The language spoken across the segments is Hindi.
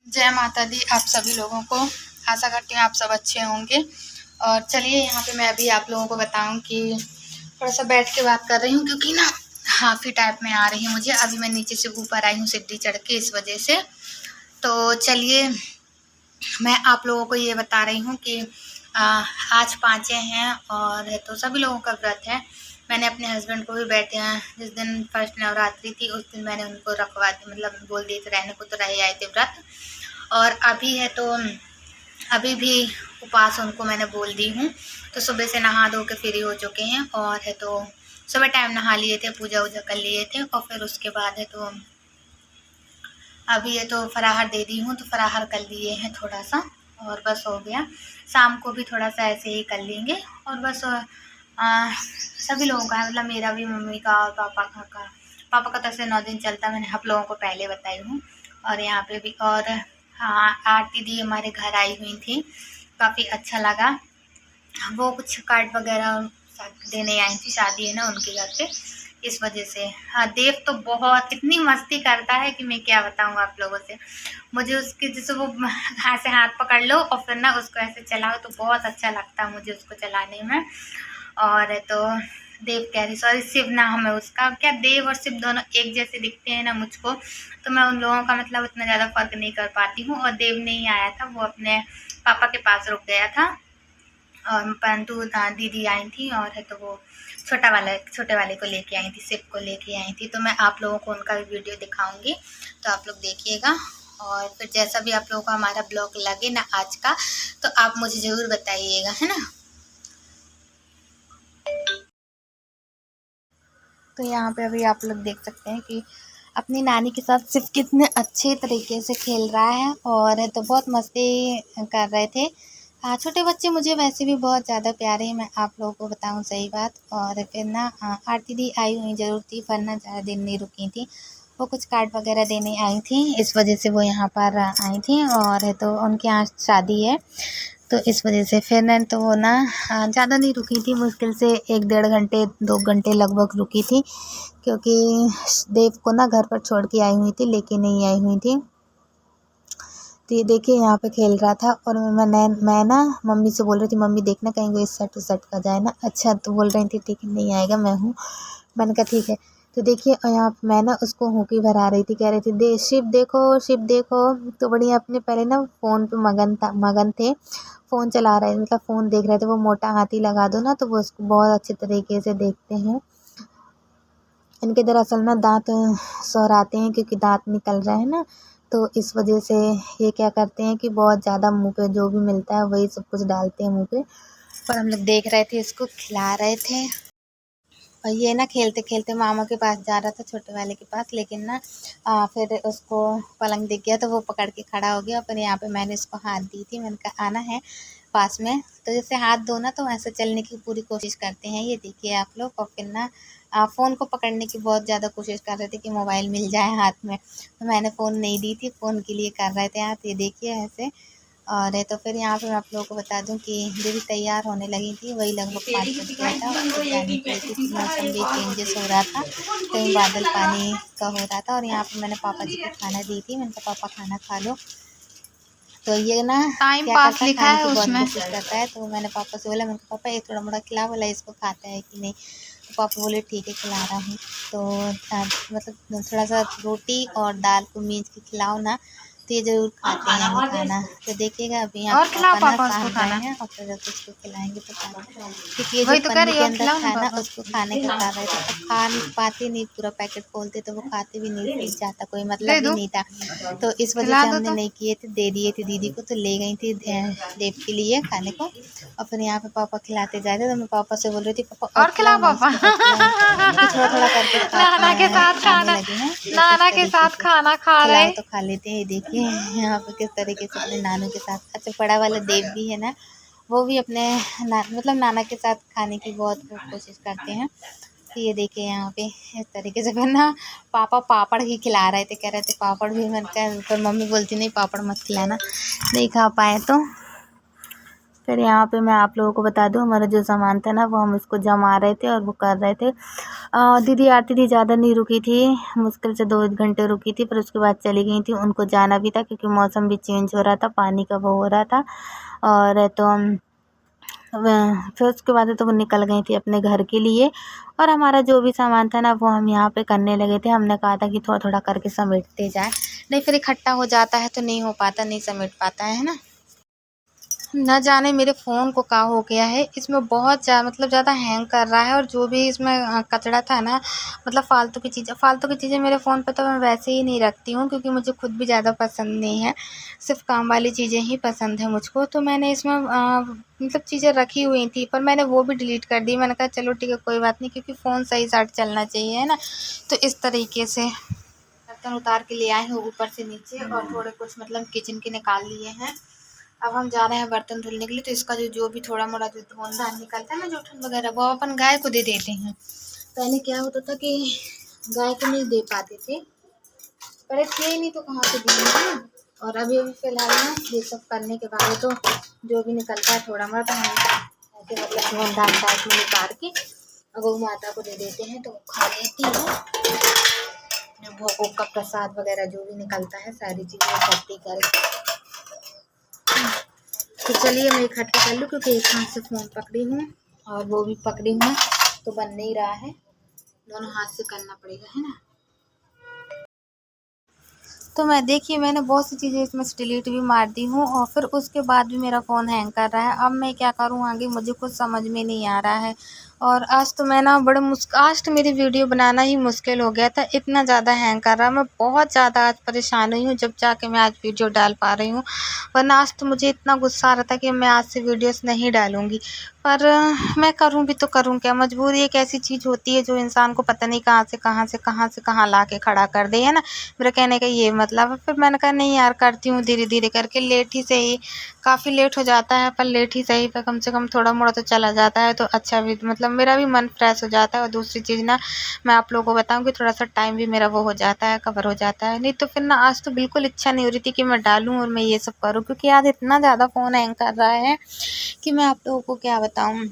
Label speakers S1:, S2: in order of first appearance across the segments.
S1: जय माता दी आप सभी लोगों को। आशा करती हूँ आप सब अच्छे होंगे। और चलिए यहाँ पे मैं अभी आप लोगों को बताऊँ कि थोड़ा सा बैठ के बात कर रही हूँ क्योंकि ना हाफी टाइप में आ रही है मुझे। अभी मैं नीचे से ऊपर आई हूँ सीढ़ी चढ़ के, इस वजह से। तो चलिए मैं आप लोगों को ये बता रही हूँ कि आज पाँचें हैं और तो सभी लोगों का व्रत है। मैंने अपने हस्बैंड को भी बैठे हैं, जिस दिन फर्स्ट नवरात्रि थी उस दिन मैंने उनको रखवा दी, मतलब बोल दिए थे रहने को, तो रहे आए थे व्रत। और अभी है तो अभी भी उपवास उनको मैंने बोल दी हूँ। तो सुबह से नहा धो के फ्री हो चुके हैं और है तो सुबह टाइम नहा लिए थे, पूजा वूजा कर लिए थे और फिर उसके बाद है तो अभी ये तो फराहर दे दी हूँ, तो फराहर कर लिए हैं थोड़ा सा और बस हो गया। शाम को भी थोड़ा सा ऐसे ही कर लेंगे और बस सभी लोगों का है, मतलब मेरा भी, मम्मी का और पापा का तो ऐसे 9 दिन चलता, मैंने आप लोगों को पहले बताई हूँ। और यहाँ पे भी और हाँ, आरती दी हमारे घर आई हुई थी, काफ़ी अच्छा लगा। वो कुछ कार्ड वगैरह देने आई थी, शादी है ना उनके घर पे, इस वजह से। हाँ, देव तो बहुत इतनी मस्ती करता है कि मैं क्या बताऊँ आप लोगों से। मुझे उसके जैसे वो हाथ से हाथ पकड़ लो और फिर ना उसको ऐसे चलाओ तो बहुत अच्छा लगता है मुझे उसको चलाने में। और तो देव कह रही, सॉरी शिव नाम है उसका। क्या देव और शिव दोनों एक जैसे दिखते हैं ना मुझको, तो मैं उन लोगों का मतलब इतना ज़्यादा फर्क नहीं कर पाती हूँ। और देव नहीं आया था, वो अपने पापा के पास रुक गया था। और परंतु दीदी आई थी और है तो वो छोटे वाले को लेके आई थी, शिव को लेके आई थी। तो मैं आप लोगों को उनका भी वीडियो दिखाऊंगी, तो आप लोग देखिएगा। और फिर जैसा भी आप लोगों को हमारा ब्लॉग लगे ना आज का, तो आप मुझे ज़रूर बताइएगा, है ना। तो यहाँ पे अभी आप लोग देख सकते हैं कि अपनी नानी के साथ सिर्फ कितने अच्छे तरीके से खेल रहा है और तो बहुत मस्ती कर रहे थे। छोटे बच्चे मुझे वैसे भी बहुत ज़्यादा प्यारे हैं, मैं आप लोगों को बताऊं सही बात। और फिर ना आरती दी आई हुई ज़रूर थी, वरना ज़्यादा दिन नहीं रुकी थी। वो कुछ कार्ड वगैरह देने आई थी, इस वजह से वो यहाँ पर आई थी। और तो उनके यहाँ शादी है, तो इस वजह से फिर न तो वो ना ज़्यादा नहीं रुकी थी, मुश्किल से 1 डेढ़ घंटे 2 घंटे लगभग रुकी थी, क्योंकि देव को ना घर पर छोड़ के आई हुई थी, लेके नहीं आई हुई थी। तो ये देखिए यहाँ पे खेल रहा था और मैं ना मम्मी से बोल रही थी, मम्मी देखना कहीं वो इस सेट उस सेट का जाए ना। अच्छा, तो बोल रही थी ठीक है नहीं आएगा, मैं हूँ। मैंने कहा ठीक है। तो देखिए यहाँ पे मैं ना उसको हुकी भरा रही थी, कह रही थी दे शिव देखो शिव देखो। तो बढ़िया अपने पहले ना फ़ोन पे मगन थे, फ़ोन चला रहे थे, मतलब फ़ोन देख रहे थे। वो मोटा हाथी लगा दो ना तो वो उसको बहुत अच्छे तरीके से देखते हैं। इनके दरअसल ना दांत सहराते हैं, क्योंकि दांत निकल रहे हैं ना, तो इस वजह से ये क्या करते हैं कि बहुत ज़्यादा मुंह पे जो भी मिलता है वही सब कुछ डालते हैं मुंह पे। और हम लोग देख रहे थे, इसको खिला रहे थे। और ये ना खेलते खेलते मामा के पास जा रहा था, छोटे वाले के पास, लेकिन ना फिर उसको पलंग दिख गया तो वो पकड़ के खड़ा हो गया। फिर यहाँ पे मैंने इसको हाथ दी थी, मैंने कहा आना है पास में। तो जैसे हाथ दो ना तो ऐसे चलने की पूरी कोशिश करते हैं, ये देखिए आप लोग। और फिर ना फ़ोन को पकड़ने की बहुत ज़्यादा कोशिश कर रहे थे कि मोबाइल मिल जाए हाथ में, तो मैंने फ़ोन नहीं दी थी, फ़ोन के लिए कर रहे थे हाथ, ये देखिए ऐसे। और तो फिर यहाँ पे मैं आप लोगों को बता दूं कि दीदी तैयार होने लगी थी, वही लगभग 5 बज गया था। उसको जाने के लिए, क्योंकि मौसम भी चेंजेस हो रहा था, कहीं बादल पानी का हो रहा था। और यहाँ पे मैंने पापा जी को खाना दी थी, मैंने कहा पापा खाना खा लो। तो ये ना
S2: टाइम
S1: क्या
S2: पास
S1: करता है,
S2: लिखा
S1: खाने
S2: है
S1: की बहुत
S2: उसमें।
S1: कोशिश करता है। तो मैंने पापा से बोला, मैंने कहा पापा ये थोड़ा मोड़ा खिला, बोला इसको खाता है कि नहीं। तो पापा बोले ठीक है खिला रहा हूँ। तो मतलब थोड़ा सा रोटी और दाल को मीच के खिलाओ ना, तो ये ज़रूर खाते हैं खाना। तो देखिएगा अभी यहाँ
S2: और
S1: पे
S2: खिलाओ
S1: पापा ना
S2: पापा उसको
S1: सान रहे
S2: खाना।
S1: हैं और फिर जब उसको खिलाएंगे तो खाना, क्योंकि ये जो
S2: वही तो कह
S1: पन्नी
S2: रही
S1: के
S2: और
S1: अंदर
S2: खिलाओ ना
S1: था ना
S2: पापा।
S1: उसको खाने का कर रहे थे, अब खा पाते नहीं, पूरा पैकेट खोलते तो वो खाते भी नहीं, सीख जाता, कोई
S2: दे
S1: मतलब ही
S2: दो,
S1: नहीं था। तो इस वजह
S2: खिला
S1: से
S2: दो
S1: हमने
S2: तो।
S1: नहीं किए थे, दे दिए थे दीदी को, तो ले गई थी देव के लिए खाने को। और फिर यहाँ पे पापा खिलाते जा रहे थे, तो मैं पापा से बोल रही थी पापा और
S2: और
S1: खिलाओ
S2: खिलाओ
S1: ना
S2: पापा।
S1: इसको, और खिलाओ ना, क्योंकि थोड़ा थोड़ा करके
S2: नाना के साथ
S1: खाने
S2: खाना,
S1: लगे हैं। तो इस
S2: नाना के
S1: तरीके
S2: साथ
S1: से
S2: खाना खा
S1: खिलाओ
S2: रहे।
S1: तो खा लेते हैं। देखिए यहाँ पे किस तरीके से अपने नानू के साथ। अच्छा, बड़ा वाला देव भी है ना, वो भी अपने मतलब नाना के साथ खाने की बहुत कोशिश करते हैं। तो ये देखिए यहाँ पे इस तरीके से। फिर ना पापा पापड़ ही खिला रहे थे, कह रहे थे पापड़ भी, मैंने कहा, पर मम्मी बोलती नहीं पापड़ मत खिलाना, नहीं खा पाए तो। फिर यहाँ पे मैं आप लोगों को बता दूं, हमारा जो सामान था ना वो हम इसको जमा रहे थे और वो कर रहे थे। दीदी आती थी, ज़्यादा नहीं रुकी थी, मुश्किल से 2 घंटे रुकी थी, फिर उसके बाद चली गई थी। उनको जाना भी था क्योंकि मौसम भी चेंज हो रहा था, पानी का वो हो रहा था। और तो फिर उसके बाद तो वो निकल गई थी अपने घर के लिए। और हमारा जो भी सामान था ना वो हम यहाँ पे करने लगे थे। हमने कहा था कि थोड़ा थोड़ा करके समेटते जाए, नहीं फिर इकट्ठा हो जाता है तो नहीं हो पाता, नहीं समेट पाता है ना। न जाने मेरे फ़ोन को क्या हो गया है, इसमें बहुत मतलब ज़्यादा हैंग कर रहा है। और जो भी इसमें कचरा था ना, मतलब फ़ालतू की चीज़ें मेरे फ़ोन पे तो मैं वैसे ही नहीं रखती हूँ क्योंकि मुझे खुद भी ज़्यादा पसंद नहीं है, सिर्फ़ काम वाली चीज़ें ही पसंद है मुझको। तो मैंने इसमें मतलब चीज़ें रखी हुई थी, पर मैंने वो भी डिलीट कर दी। मैंने कहा चलो ठीक है, कोई बात नहीं, क्योंकि फ़ोन सही साट चलना चाहिए, है ना। तो इस तरीके से बर्तन उतार के ले आए हैं ऊपर से नीचे, और थोड़े कुछ मतलब किचन के निकाल लिए हैं। अब हम जा रहे हैं बर्तन धुलने के लिए। तो इसका जो भी थोड़ा मोड़ा जो धुआं निकलता है ना, जूठन वगैरह, वो अपन गाय को दे देते हैं। पहले क्या होता था कि गाय को नहीं दे पाते थे, पर थे ही नहीं तो कहाँ से देंगे ना। और अभी फिलहाल ना ये सब करने के बाद तो जो भी निकलता है थोड़ा मोड़ा, तो हम ऐसे मतलब धुआं टाइप में निकाल के गौ माता को दे देते हैं, तो वो खा लेती है। भोग का प्रसाद वगैरह जो भी निकलता है, सारी चीज़ें इकट्ठी करके। तो चलिए मैं इकट्ठी कर लूँ, क्योंकि एक हाथ से फ़ोन पकड़ी हूँ और वो भी पकड़ी हूँ, तो बन नहीं रहा है, दोनों हाथ से करना पड़ेगा, है ना। तो देखिए मैंने बहुत सी चीज़ें इसमें से डिलीट भी मार दी हूँ, और फिर उसके बाद भी मेरा फ़ोन हैंग कर रहा है। अब मैं क्या करूँ आगे, मुझे कुछ समझ में नहीं आ रहा है। और आज तो मैं ना आज तो मेरी वीडियो बनाना ही मुश्किल हो गया था, इतना ज़्यादा हैंग कर रहा है। मैं बहुत ज़्यादा आज परेशान हुई हूँ, जब जाके मैं आज वीडियो डाल पा रही हूँ, वरना आज तो मुझे इतना गुस्सा आ रहा था कि मैं आज से वीडियोस नहीं डालूँगी। पर मैं करूँ भी तो करूँ क्या, मजबूरी एक ऐसी चीज़ होती है जो इंसान को पता नहीं कहाँ से कहाँ ला के खड़ा कर दे, है ना। मेरा कहने का ये मतलब है। फिर मैंने कहा नहीं यार, करती हूँ धीरे धीरे करके, लेट ही सही, काफ़ी लेट हो जाता है पर लेट ही सही, पर कम से कम थोड़ा मोड़ा तो चला जाता है, तो अच्छा भी मतलब मेरा भी मन फ्रेश हो जाता है। और दूसरी चीज़ ना, मैं आप लोगों को बताऊँ कि थोड़ा सा टाइम भी मेरा वो हो जाता है, कवर हो जाता है। नहीं तो फिर ना आज तो बिल्कुल इच्छा नहीं हो रही थी कि मैं डालूँ और मैं ये सब करूँ, क्योंकि आज इतना ज़्यादा फ़ोन हैंग कर रहा है कि मैं आप लोगों को क्या बताऊँ।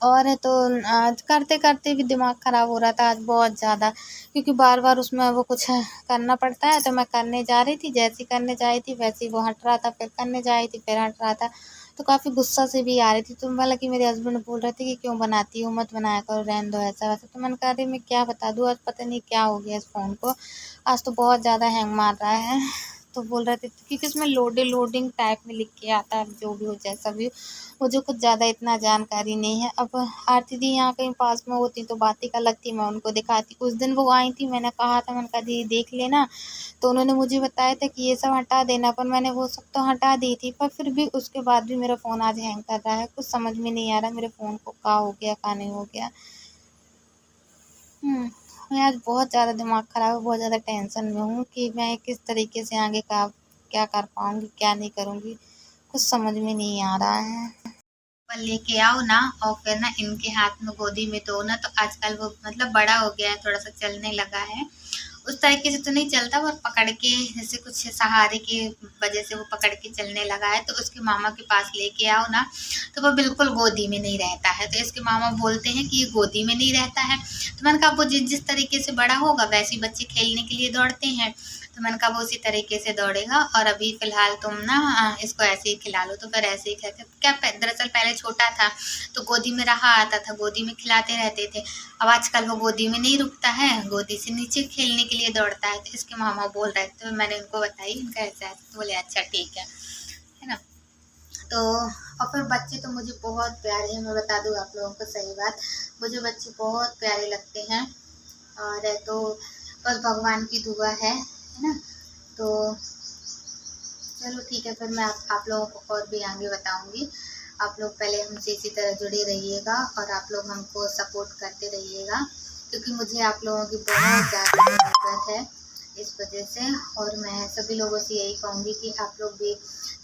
S1: और तो आज करते-करते भी दिमाग ख़राब हो रहा था आज बहुत ज़्यादा, क्योंकि बार-बार उसमें वो कुछ करना पड़ता है। तो मैं करने जा रही थी, जैसे ही करने जा रही थी वैसे ही वो हट रहा था, फिर करने जा रही थी फिर हट रहा था। तो काफ़ी गुस्सा से भी आ रही थी। तो हालाँकि मेरे हस्बैंड बोल रहे थे कि क्यों बनाती हो, मत बनाया करो, रहने दो ऐसा-वैसा। तो मैंने कहा अरे मैं क्या बता दूँ, आज पता नहीं क्या हो गया इस फ़ोन को, आज तो बहुत ज़्यादा हैंग मार रहा है। तो बोल रहे थे क्योंकि उसमें लोडिंग टाइप में लिख के आता है, जो भी हो जैसा भी हो, मुझे कुछ ज़्यादा इतना जानकारी नहीं है। अब आरती दी यहाँ कहीं पास में होती तो बात ही अलग थी, मैं उनको दिखाती। उस दिन वो आई थी, मैंने कहा था, मैंने कहा दीदी देख लेना, तो उन्होंने मुझे बताया था कि ये सब हटा देना, पर मैंने वो सब तो हटा दी थी, पर फिर भी उसके बाद भी मेरा फ़ोन आज हैंग कर रहा है। कुछ समझ में नहीं आ रहा मेरे फ़ोन को क्या हो गया, क्या नहीं हो गया। मैं आज बहुत ज़्यादा दिमाग ख़राब है, बहुत ज़्यादा टेंशन में हूँ कि मैं किस तरीके से आगे का क्या कर पाऊँगी, क्या नहीं करूँगी, कुछ समझ में नहीं आ रहा है। पर लेके आओ ना, और फिर ना इनके हाथ में गोदी में दो ना, तो आजकल वो मतलब बड़ा हो गया है, थोड़ा सा चलने लगा है। उस तरीके से तो नहीं चलता, पर पकड़ के जैसे कुछ सहारे की वजह से वो पकड़ के चलने लगा है। तो उसके मामा के पास लेके आओ ना, तो वो बिल्कुल गोदी में नहीं रहता है। तो इसके मामा बोलते हैं कि ये गोदी में नहीं रहता है। तो मैंने कहा वो जिस तरीके से बड़ा होगा वैसे ही बच्चे खेलने के लिए दौड़ते हैं। तो मैंने कहा वो उसी तरीके से दौड़ेगा, और अभी फ़िलहाल तुम ना इसको ऐसे ही खिला लो। तो फिर ऐसे ही खिलाते क्या, दरअसल पहले छोटा था तो गोदी में रहा आता था, गोदी में खिलाते रहते थे। अब आजकल वो गोदी में नहीं रुकता है, गोदी से नीचे खेलने के लिए दौड़ता है। तो इसके मामा बोल रहे थे, तो मैंने उनको बताई इनका ऐसा है, तो बोले अच्छा ठीक है ना। तो और फिर बच्चे तो मुझे बहुत प्यारे हैं, मैं बता दूँ आप लोगों को सही बात, मुझे बच्चे बहुत प्यारे लगते हैं। और तो बस भगवान की दुआ है ना। तो चलो ठीक है, फिर मैं आप लोगों को और भी आगे बताऊंगी। आप लोग पहले हमसे इसी तरह जुड़े रहिएगा, और आप लोग हमको सपोर्ट करते रहिएगा, क्योंकि मुझे आप लोगों की बहुत ज़्यादा ज़रूरत है इस वजह से। और मैं सभी लोगों से यही कहूँगी कि आप लोग भी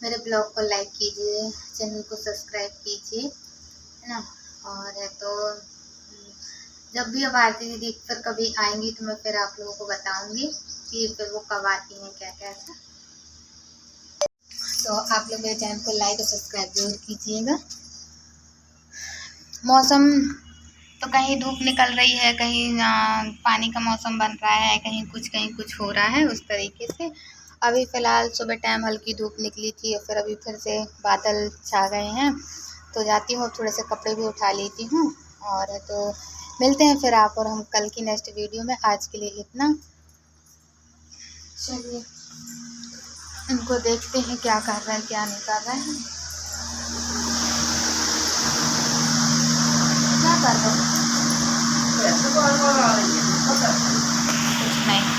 S1: मेरे ब्लॉग को लाइक कीजिए, चैनल को सब्सक्राइब कीजिए, है ना। और है तो जब भी अब आरती दीदी फिर कभी आएंगी तो मैं फिर आप लोगों को बताऊंगी कि फिर वो कब आती हैं, क्या क्या ऐसा। तो आप लोग मेरे चैनल को लाइक और सब्सक्राइब जरूर कीजिएगा। मौसम तो कहीं धूप निकल रही है, कहीं पानी का मौसम बन रहा है, कहीं कुछ हो रहा है उस तरीके से। अभी फ़िलहाल सुबह टाइम हल्की धूप निकली थी और फिर अभी फिर से बादल छा गए हैं। तो जाती हूँ, थोड़े से कपड़े भी उठा लेती हूँ और तो मिलते हैं फिर आप और हम कल की नेक्स्ट वीडियो में। आज के लिए इतना। चलिए इनको देखते हैं क्या कर रहा है क्या नहीं कर रहा है। क्या कर रहे हो? कुछ नहीं।